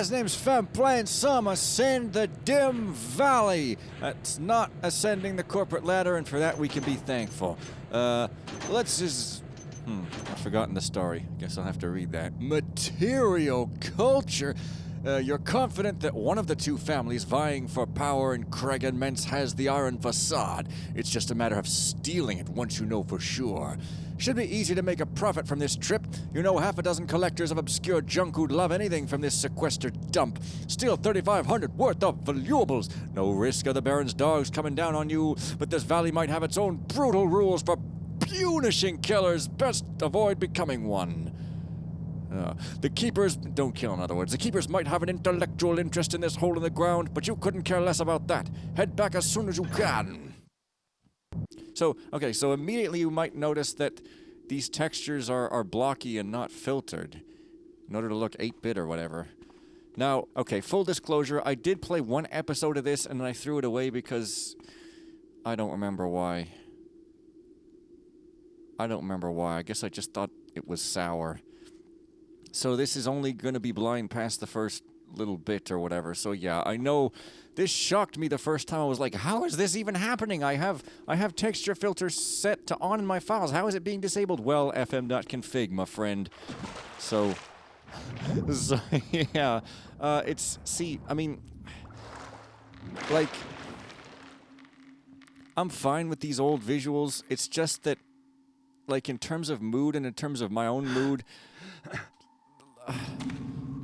Guys, name's FenPhoenix. Some ascend the dim valley. That's not ascending the corporate ladder, and for that we can be thankful. Let's just... I've forgotten the story. Guess I'll have to read that. Material culture? You're confident that one of the two families vying for power in Craggenmense has the Iron Façade. It's just a matter of stealing it once you know for sure. Should be easy to make a profit from this trip. You know half a dozen collectors of obscure junk who'd love anything from this sequestered dump. Steal 3,500 worth of valuables. No risk of the Baron's dogs coming down on you, but this valley might have its own brutal rules for punishing killers. Best avoid becoming one. The keepers... Don't kill, in other words. The keepers might have an intellectual interest in this hole in the ground, but you couldn't care less about that. Head back as soon as you can. So, okay, so immediately you might notice that these textures are blocky and not filtered in order to look 8-bit or whatever. Now, okay, full disclosure, I did play one episode of this and then I threw it away because I don't remember why. I guess I just thought it was sour. So this is only going to be blind past the first little bit or whatever. So yeah, I know this shocked me the first time. I was like, how is this even happening? I have texture filters set to on in my files. How is it being disabled? Well, fm.config, my friend. So yeah, I mean, like, I'm fine with these old visuals. It's just that, like, in terms of mood and in terms of my own mood,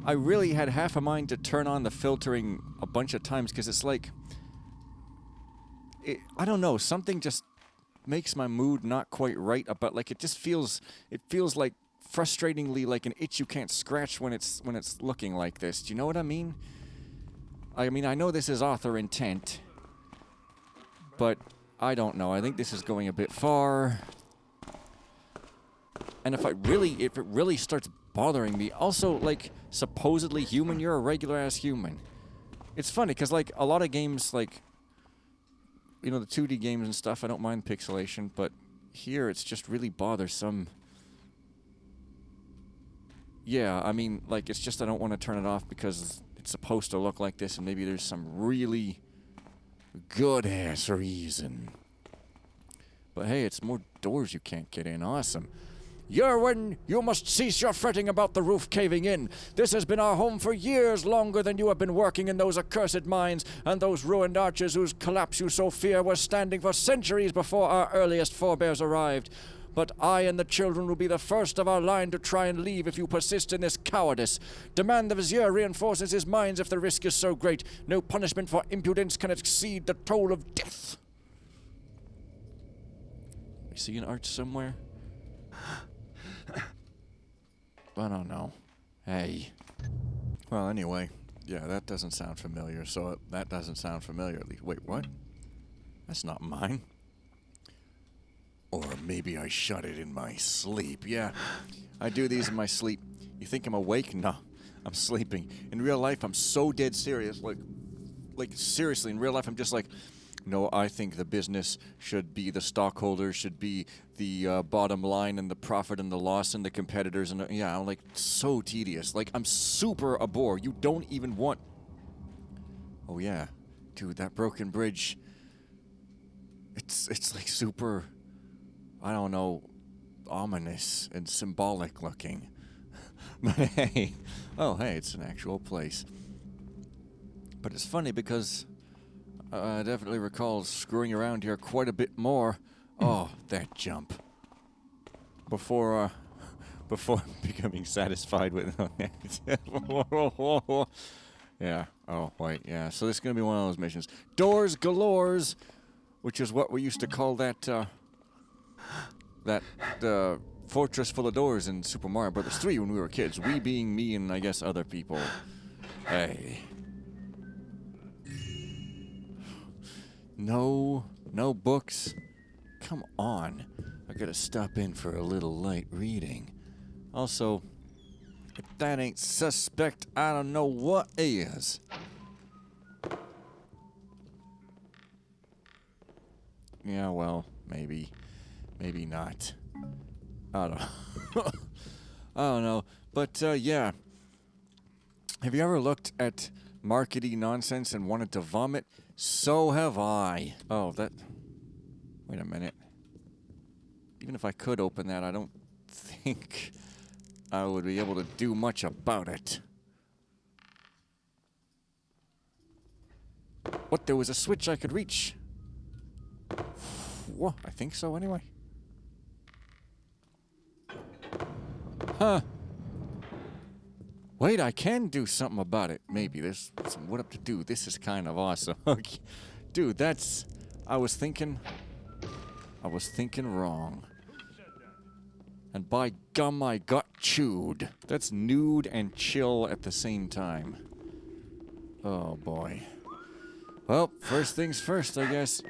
I really had half a mind to turn on the filtering a bunch of times because it's like, I don't know, something just makes my mood not quite right about, like, it feels like frustratingly like an itch you can't scratch when it's looking like this. Do you know what I mean? I mean, I know this is author intent, but I don't know. I think this is going a bit far. And if it really starts bothering me, also, like, supposedly human, you're a regular-ass human. It's funny, because, like, a lot of games, like, you know, the 2D games and stuff, I don't mind pixelation, but here it's just really bothersome. Yeah, I mean, like, it's just I don't want to turn it off because it's supposed to look like this, and maybe there's some really good-ass reason. But hey, it's more doors you can't get in. Awesome. Yerwin, you must cease your fretting about the roof caving in. This has been our home for years longer than you have been working in those accursed mines, and those ruined arches whose collapse you so fear were standing for centuries before our earliest forebears arrived. But I and the children will be the first of our line to try and leave if you persist in this cowardice. Demand the Vizier reinforces his mines if the risk is so great. No punishment for impudence can exceed the toll of death. We see an arch somewhere? I don't know. Hey. Well, anyway. Yeah, that doesn't sound familiar, so that doesn't sound familiar at least. Wait, what? That's not mine. Or maybe I shot it in my sleep. Yeah, I do these in my sleep. You think I'm awake? No, I'm sleeping. In real life, I'm so dead serious. Like seriously, in real life, I'm just like, no, I think the business should be the stockholders, should be the bottom line and the profit and the loss and the competitors. And yeah, I'm like so tedious. Like, I'm super a bore. You don't even want... Oh yeah, dude, that broken bridge. It's like super, I don't know, ominous and symbolic looking. But hey, oh hey, it's an actual place. But it's funny because I definitely recall screwing around here quite a bit more. Oh, that jump. Before becoming satisfied with it. Yeah. Oh, wait, yeah. So this is going to be one of those missions. Doors galores, which is what we used to call that fortress full of doors in Super Mario Bros. 3 when we were kids. We being me and, I guess, other people. Hey. No books. Come on. I gotta stop in for a little light reading. Also, if that ain't suspect, I don't know what is. Yeah, well, maybe. Maybe not. I don't know. I don't know. But, yeah. Have you ever looked at markety nonsense and wanted to vomit? So have I. Oh, that... Wait a minute. Even if I could open that, I don't think I would be able to do much about it. What, there was a switch I could reach? Whoa, I think so anyway. Huh. Wait, I can do something about it. Maybe there's some wood up to do. This is kind of awesome. Okay. Dude, that's... I was thinking wrong. And by gum, I got chewed. That's nude and chill at the same time. Oh, boy. Well, first things first, I guess.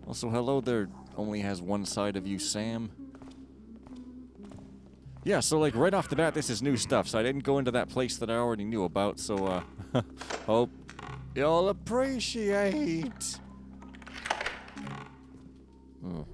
Also, hello there. Only has one side of you, Sam. Yeah, so, like, right off the bat, this is new stuff. So I didn't go into that place that I already knew about, so, hope you'll appreciate. Oh.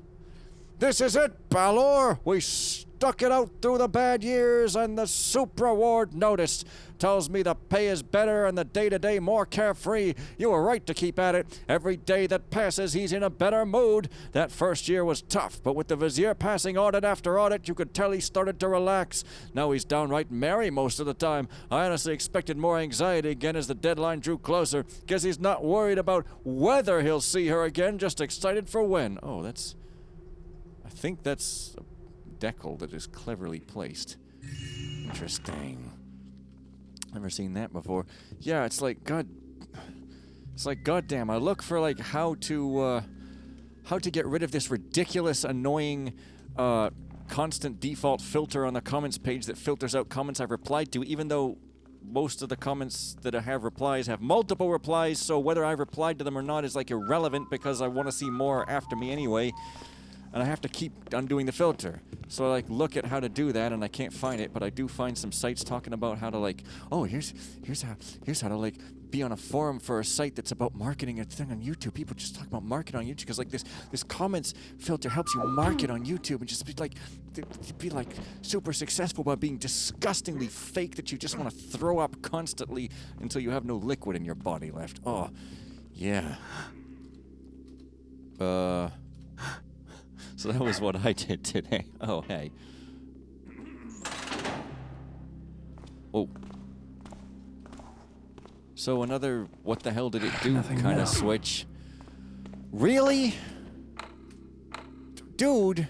This is it, Balor! We stuck it out through the bad years, and the soup reward notice tells me the pay is better and the day-to-day more carefree. You were right to keep at it. Every day that passes, he's in a better mood. That first year was tough, but with the Vizier passing audit after audit, you could tell he started to relax. Now he's downright merry most of the time. I honestly expected more anxiety again as the deadline drew closer. Guess he's not worried about whether he'll see her again, just excited for when. Oh, that's... I think that's a decal that is cleverly placed. Interesting. Never seen that before. Yeah, it's like goddamn. I look for like how to get rid of this ridiculous, annoying, constant default filter on the comments page that filters out comments I've replied to, even though most of the comments that I have replies have multiple replies. So whether I've replied to them or not is like irrelevant because I want to see more after me anyway. And I have to keep undoing the filter. So I like look at how to do that and I can't find it, but I do find some sites talking about how to like, oh, here's how to like be on a forum for a site that's about marketing a thing on YouTube. People just talk about marketing on YouTube because like this comments filter helps you market on YouTube and just be like super successful by being disgustingly fake that you just want to throw up constantly until you have no liquid in your body left. Oh, yeah. So that was what I did today. Oh, hey. Oh. So another what the hell did it do kind of switch. Really? Dude.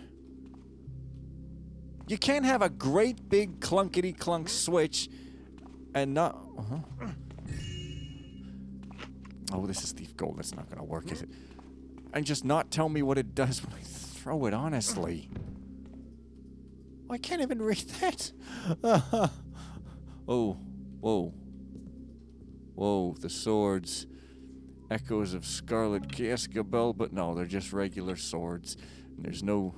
You can't have a great big clunkety clunk switch and not... Oh, this is Thief Gold. That's not going to work, is it? And just not tell me what it does when I throw it, honestly. I can't even read that. Oh, whoa. Whoa, the swords. Echoes of Scarlet Cascabel, but no, they're just regular swords. And there's no...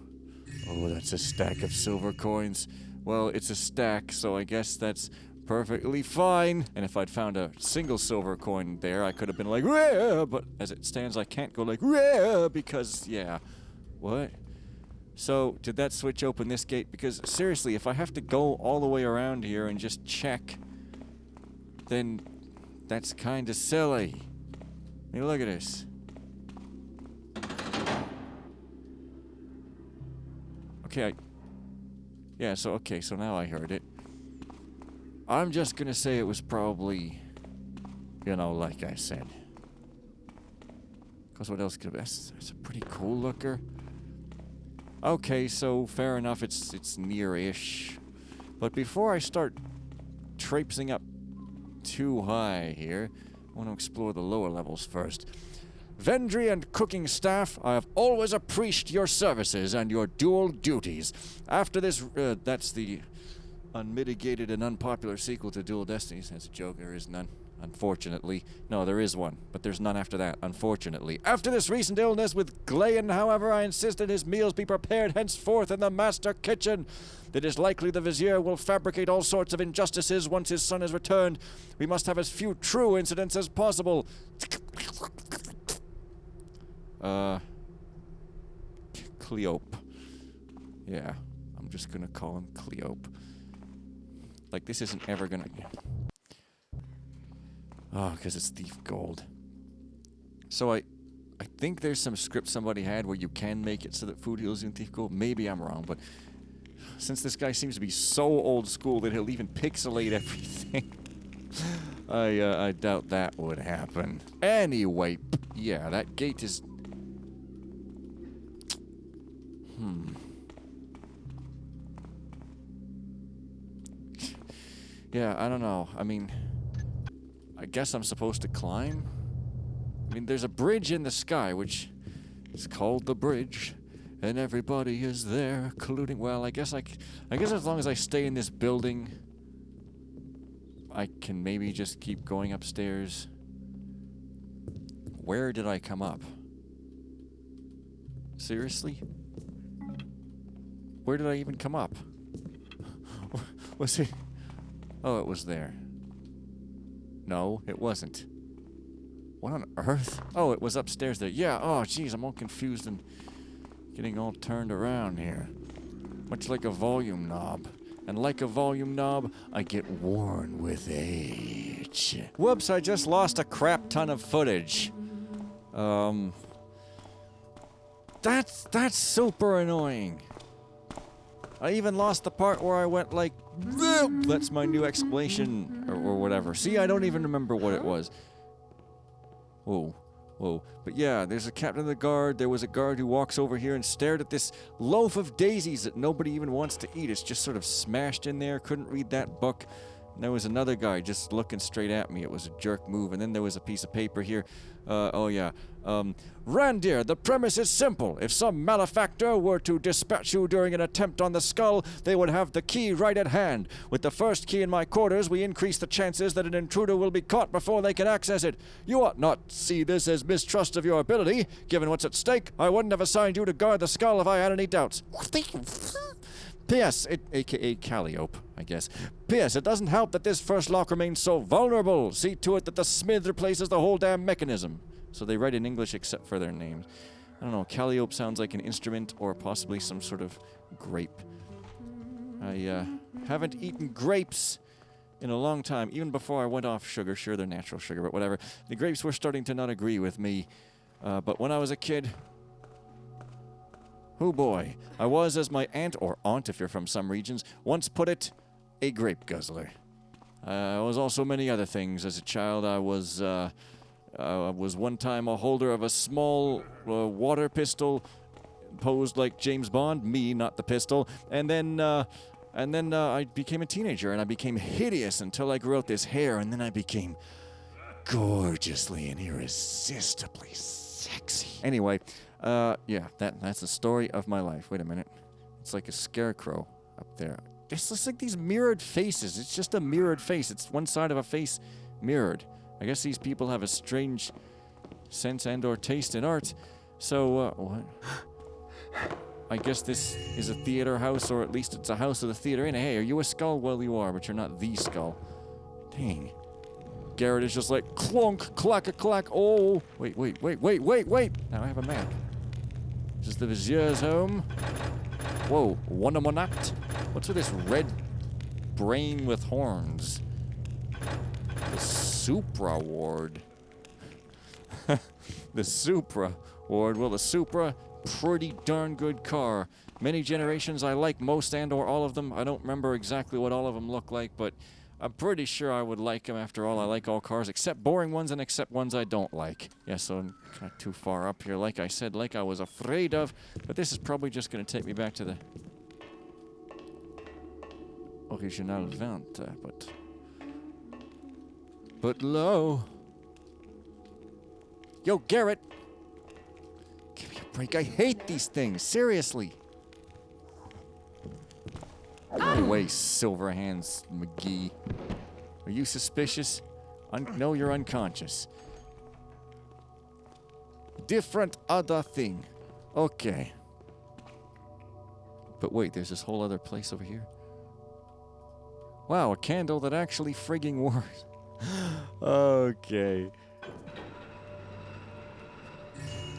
Oh, that's a stack of silver coins. Well, it's a stack, so I guess that's perfectly fine. And if I'd found a single silver coin there, I could have been like, "Rah!" But as it stands, I can't go like, "Rah!" because, yeah. What? So, did that switch open this gate? Because, seriously, if I have to go all the way around here and just check, then that's kind of silly. I mean, look at this. Okay, so now I heard it. I'm just gonna say it was probably, you know, like I said. Because what else could it be? That's a pretty cool looker. Okay, so fair enough, it's near-ish. But before I start traipsing up too high here, I want to explore the lower levels first. Vendry and cooking staff, I have always appreciated your services and your dual duties. After this, that's the unmitigated and unpopular sequel to Dual Destinies. That's a joke, there is none. Unfortunately. No, there is one, but there's none after that, unfortunately. After this recent illness with Glayan, however, I insisted his meals be prepared henceforth in the master kitchen. It is likely the Vizier will fabricate all sorts of injustices once his son is returned. We must have as few true incidents as possible. Cleope. Yeah, I'm just gonna call him Cleope. Like, this isn't ever gonna... Oh, because it's thief gold. So I think there's some script somebody had where you can make it so that food heals you in thief gold. Maybe I'm wrong, but since this guy seems to be so old school that he'll even pixelate everything, I doubt that would happen. Anyway, yeah, that gate is... Yeah, I don't know. I mean, I guess I'm supposed to climb? I mean, there's a bridge in the sky, which is called the bridge, and everybody is there colluding. Well, I guess as long as I stay in this building, I can maybe just keep going upstairs. Where did I come up? Seriously? Where did I even come up? Was it... Oh, it was there. No, it wasn't. What on earth? Oh, it was upstairs there. Yeah, oh, jeez, I'm all confused and getting all turned around here. Much like a volume knob. And like a volume knob, I get worn with age. Whoops, I just lost a crap ton of footage. That's super annoying. I even lost the part where I went like, that's my new exclamation, or whatever. See, I don't even remember what it was. Whoa, whoa. But yeah, there's a captain of the guard. There was a guard who walks over here and stared at this loaf of daisies that nobody even wants to eat. It's just sort of smashed in there. Couldn't read that book. And there was another guy just looking straight at me. It was a jerk move. And then there was a piece of paper here. Oh yeah. Randir, the premise is simple. If some malefactor were to dispatch you during an attempt on the skull, they would have the key right at hand. With the first key in my quarters, we increase the chances that an intruder will be caught before they can access it. You ought not see this as mistrust of your ability. Given what's at stake, I wouldn't have assigned you to guard the skull if I had any doubts. P.S. aka Calliope, I guess. P.S. It doesn't help that this first lock remains so vulnerable. See to it that the smith replaces the whole damn mechanism. So they write in English except for their names. I don't know, Calliope sounds like an instrument or possibly some sort of grape. I haven't eaten grapes in a long time, even before I went off sugar. Sure, they're natural sugar, but whatever. The grapes were starting to not agree with me. But when I was a kid... Oh boy, I was, as my aunt, or aunt if you're from some regions, once put it, a grape guzzler. I was also many other things. As a child, I was one time a holder of a small water pistol, posed like James Bond, me, not the pistol, and then I became a teenager, and I became hideous until I grew out this hair, and then I became gorgeously and irresistibly sexy. Anyway... yeah, that's the story of my life. Wait a minute. It's like a scarecrow up there. It's just like these mirrored faces. It's just a mirrored face. It's one side of a face mirrored. I guess these people have a strange sense and or taste in art. So, what? I guess this is a theater house, or at least it's a house with a theater in it. Hey, are you a skull? Well, you are, but you're not the skull. Dang. Garrett is just like, clunk, clack-a-clack, oh. Wait. Now I have a map. This is the Vizier's home. Whoa, Wanamonat? What's with this red brain with horns? The Supra Ward. The Supra Ward. Well, the Supra, pretty darn good car. Many generations, I like most and or all of them. I don't remember exactly what all of them look like, but I'm pretty sure I would like them. After all, I like all cars except boring ones and except ones I don't like. Yeah, so I'm kind of too far up here, like I said, like I was afraid of. But this is probably just going to take me back to the original vente, but low. Yo, Garrett! Give me a break. I hate these things. Seriously. Go away, Silverhands McGee. Are you suspicious? No, you're unconscious. Different other thing. Okay. But wait, there's this whole other place over here. Wow, a candle that actually frigging works. Okay.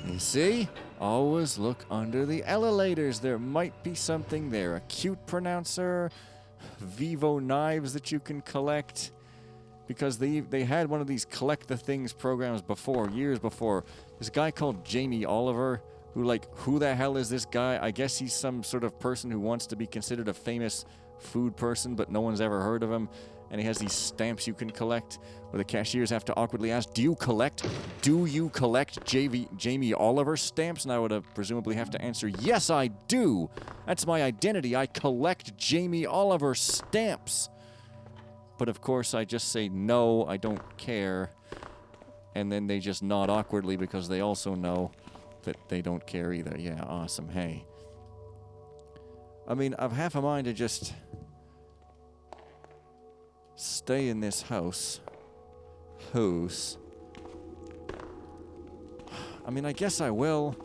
You see? Always look under the elevators. There might be something there. A cute pronouncer. Vivo knives that you can collect. Because they had one of these collect the things programs before, years before. This guy called Jamie Oliver, who, like, who the hell is this guy? I guess he's some sort of person who wants to be considered a famous food person, but no one's ever heard of him. And he has these stamps you can collect, where the cashiers have to awkwardly ask, do you collect Jamie Oliver stamps? And I would presumably have to answer, yes, I do. That's my identity. I collect Jamie Oliver stamps. But of course, I just say, no, I don't care. And then they just nod awkwardly because they also know that they don't care either. Yeah, awesome. Hey. I mean, I've half a mind to just stay in this house. I mean, I guess I will.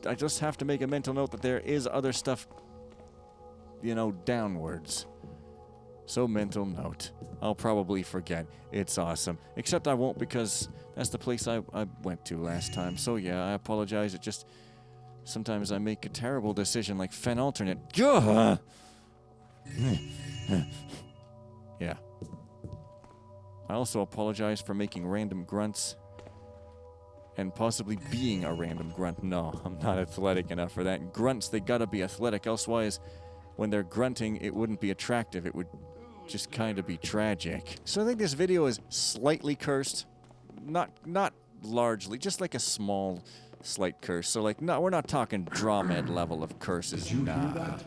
I just have to make a mental note that there is other stuff, you know, downwards. So, mental note. I'll probably forget. It's awesome. Except I won't, because that's the place I went to last time. So, yeah, I apologize. It just... Sometimes I make a terrible decision, like Fen alternate. Yeah. I also apologize for making random grunts. And possibly being a random grunt. No, I'm not athletic enough for that. Grunts, they gotta be athletic. Elsewise, when they're grunting, it wouldn't be attractive. It would just kind of be tragic. So I think this video is slightly cursed. Not largely, just like a small, slight curse. So like, no, we're not talking Drawmed level of curses. Did you hear that?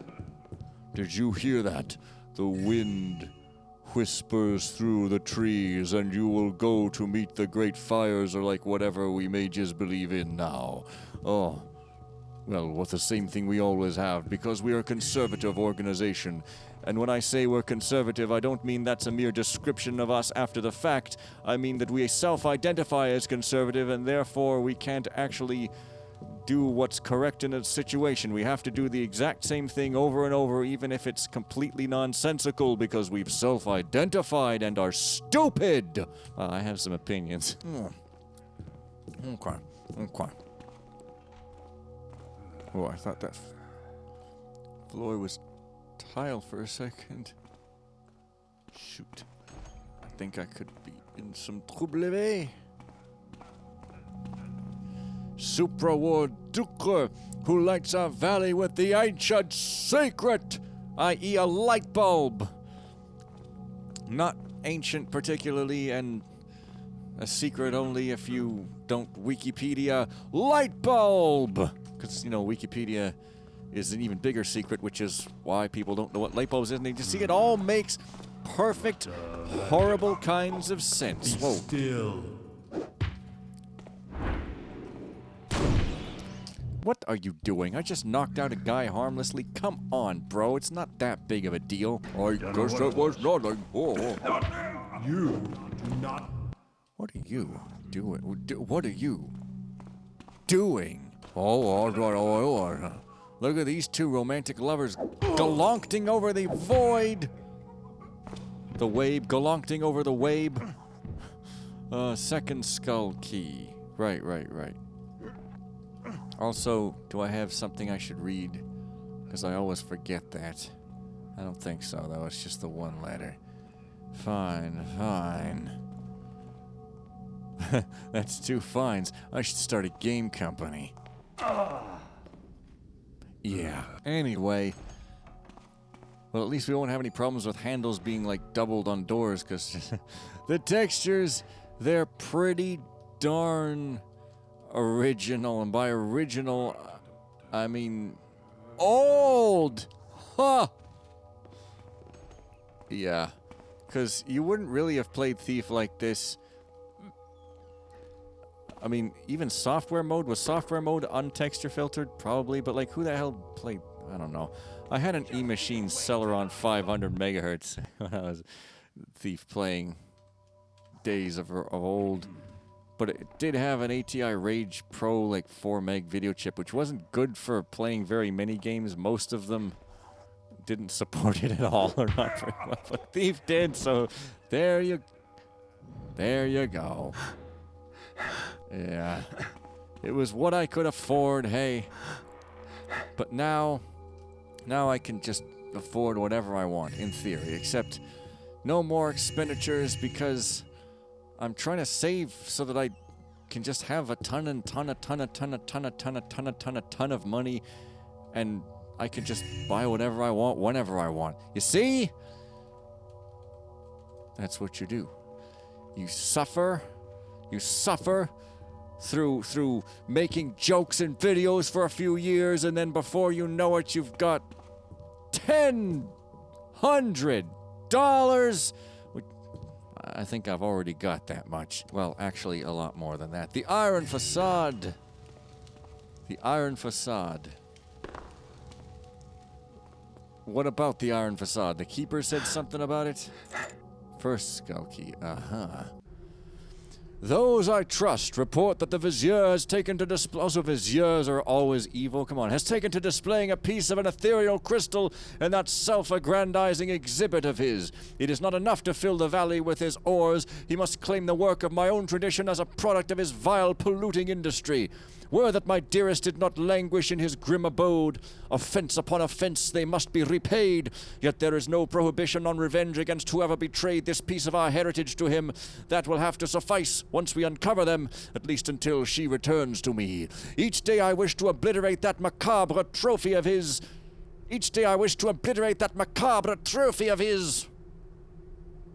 Did you hear that? The wind whispers through the trees, and you will go to meet the great fires, or like whatever we mages believe in now. Oh. Well, what's the same thing we always have, because we are a conservative organization. And when I say we're conservative, I don't mean that's a mere description of us after the fact. I mean that we self-identify as conservative, and therefore we can't actually do what's correct in a situation. We have to do the exact same thing over and over, even if it's completely nonsensical, because we've self-identified and are stupid. Well, I have some opinions. Okay. Oh, I thought that floor was tile for a second. Shoot. I think I could be in some trouble. Supra-Ward Duker, who lights our valley with the ancient secret, i.e. a light bulb. Not ancient particularly, and a secret only if you don't Wikipedia light bulb. Because, you know, Wikipedia is an even bigger secret, which is why people don't know what light bulbs is. And you see, it all makes perfect, horrible kinds of sense. Whoa. Still. What are you doing? I just knocked out a guy harmlessly. Come on, bro. It's not that big of a deal. I guess that was nothing. Oh. You do not. What are you doing? What are you doing? Oh, all right. Look at these two romantic lovers galoncting over the void. The wabe, galoncting over the wabe. Second skull key. Right. Also, do I have something I should read? Because I always forget that. I don't think so, though. It's just the one letter. Fine. That's two fines. I should start a game company. Yeah. Anyway. Well, at least we won't have any problems with handles being, like, doubled on doors, because the textures, they're pretty darn original. And by original, I mean old! Huh! Yeah. Because you wouldn't really have played Thief like this. I mean, even software mode, was software mode untexture filtered? Probably, but like, who the hell played? I don't know. I had an E-Machine Celeron 500 megahertz when I was Thief playing days of old. But it did have an ATI Rage Pro, like 4 meg video chip, which wasn't good for playing very many games. Most of them didn't support it at all, or not very well. But Thief did, so there you go. Yeah, it was what I could afford, hey. But now I can just afford whatever I want, in theory, except no more expenditures because I'm trying to save so that I can just have a ton of money, and I can just buy whatever I want, whenever I want. You see? That's what you do. You suffer through making jokes and videos for a few years, and then before you know it, you've got $100. I think I've already got that much. Well, actually, a lot more than that. The Iron Façade. The Iron Façade. What about the Iron Façade? The Keeper said something about it? First skull key. Uh-huh. Those I trust report that the Vizier has taken to display... Also, Viziers are always evil. Come on. Has taken to displaying a piece of an ethereal crystal in that self-aggrandizing exhibit of his. It is not enough to fill the valley with his ores. He must claim the work of my own tradition as a product of his vile, polluting industry. Were that my dearest did not languish in his grim abode, offense upon offense they must be repaid, yet there is no prohibition on revenge against whoever betrayed this piece of our heritage to him. That will have to suffice once we uncover them, at least until she returns to me. Each day I wish to obliterate that macabre trophy of his. Each day I wish to obliterate that macabre trophy of his.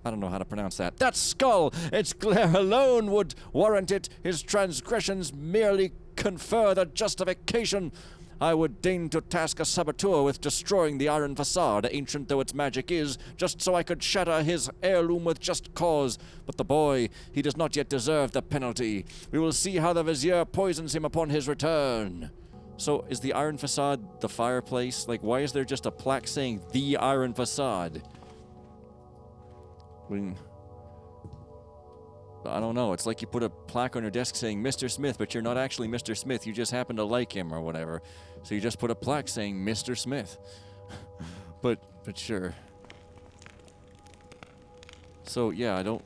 I don't know how to pronounce that. That skull! Its glare alone would warrant it. His transgressions merely confer the justification. I would deign to task a saboteur with destroying the Iron Façade, ancient though its magic is, just so I could shatter his heirloom with just cause. But the boy, he does not yet deserve the penalty. We will see how the Vizier poisons him upon his return. So, is the Iron Façade the fireplace? Like, why is there just a plaque saying, the Iron Façade? I don't know. It's like you put a plaque on your desk saying Mr. Smith, but you're not actually Mr. Smith. You just happen to like him or whatever. So you just put a plaque saying Mr. Smith. but sure. So yeah, I don't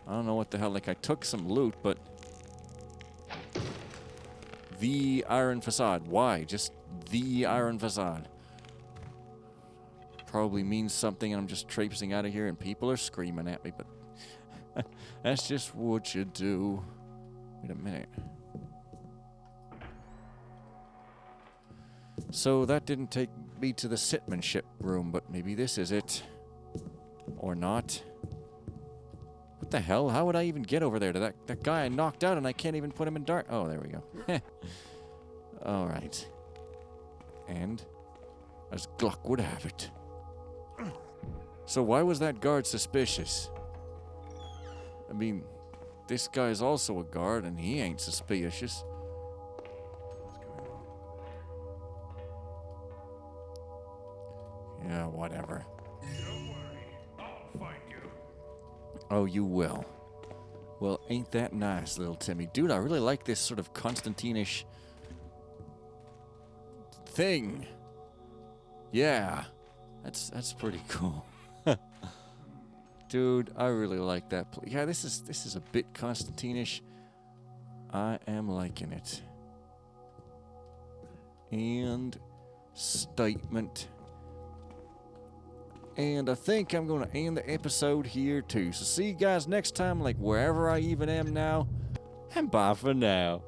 know what the hell. Like, I took some loot, but the Iron Façade. Why? Just the Iron Façade. Probably means something, and I'm just traipsing out of here and people are screaming at me, but that's just what you do. Wait a minute. So that didn't take me to the sitmanship room, but maybe this is it. Or not. What the hell? How would I even get over there to that guy I knocked out and I can't even put him in dark? Oh, there we go. Alright. And as Gluck would have it. So why was that guard suspicious? I mean, this guy's also a guard, and he ain't suspicious. Yeah, whatever. Don't worry, I'll find you. Oh, you will. Well, ain't that nice, little Timmy. Dude, I really like this sort of Constantine-ish thing. Yeah, that's pretty cool. Dude, I really like that. Yeah, this is a bit Constantine-ish. I am liking it. And statement. And I think I'm going to end the episode here too. So see you guys next time, like wherever I even am now. And bye for now.